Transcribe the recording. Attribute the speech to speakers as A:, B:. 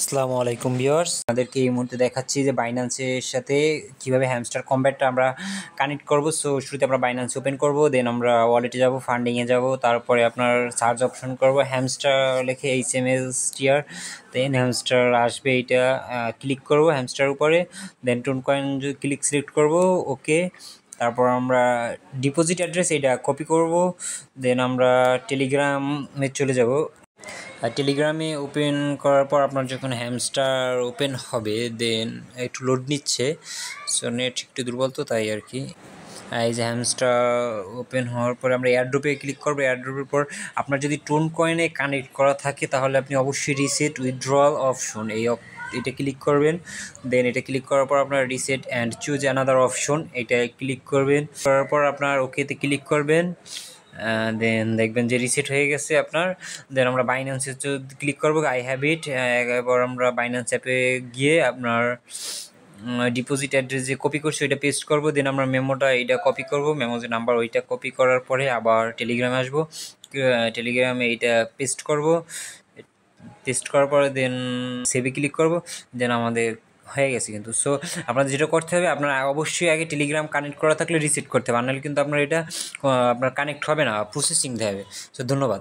A: আসসালামু আলাইকুম ভিউয়ার্স, আমাদেরকে এই মুহূর্তে দেখাচ্ছি যে বাইন্যান্সের সাথে কিভাবে হ্যামস্টার কম্ব্যাটটা আমরা কানেক্ট করব। সো শুরুতে আমরা বাইন্যান্স ওপেন করব, দেন আমরা ওয়ালেটে যাব, ফান্ডিংয়ে যাব, তারপরে আপনার সার্চ অপশন করব হ্যামস্টার লিখে HMSTR, দেন হ্যামস্টার আসবে, এইটা ক্লিক করব হ্যামস্টার উপরে, দেন টোন কয়েন ক্লিক সিলেক্ট করব, ওকে। তারপর আমরা ডিপোজিট অ্যাড্রেস এটা কপি করব, দেন আমরা টেলিগ্রামে চলে যাব। আর টেলিগ্রামে ওপেন করার পর আপনার যখন হ্যামস্টার ওপেন হবে, দেন একটু লোড নিচ্ছে, সো নেট একটু দুর্বল তো তাই আর কি। এই যে হ্যামস্টার ওপেন হওয়ার পরে আমরা এয়ারড্রপে ক্লিক করবো। এয়ারড্রপের পর আপনার যদি টোন কয়েনে কানেক্ট করা থাকে তাহলে আপনি অবশ্যই রিসেট উইথড্রয়াল অপশন এটা ক্লিক করবেন। দেন এটা ক্লিক করার পর আপনার reset and choose another option এটা ক্লিক করবেন। করার পর আপনার ওকেতে ক্লিক করবেন, দেন দেখবেন যে রিসেট হয়ে গেছে আপনার। দেন আমরা বাইন্যান্সে ক্লিক করবো, আই হ্যাভ ইট। এবার আমরা বাইন্যান্স অ্যাপে গিয়ে আপনার ডিপোজিট অ্যাড্রেস যে কপি করছি ওইটা পেস্ট করব, দেন আমরা মেমোটা এইটা কপি করব, মেমো যে নাম্বার ওইটা কপি করার পরে আবার টেলিগ্রামে আসবো, টেলিগ্রামে এইটা পেস্ট করব, পেস্ট করার পরে দেন সেভে ক্লিক করব, দেন আমাদের হয়ে গেছে কিন্তু। সো আপনাদের যেটা করতে হবে, আপনার অবশ্যই আগে টেলিগ্রাম কানেক্ট করা থাকলে রিসেট করতে হবে, নাহলে কিন্তু আপনার এটা আপনার কানেক্ট হবে না, প্রসেসিং দেবে। সো ধন্যবাদ।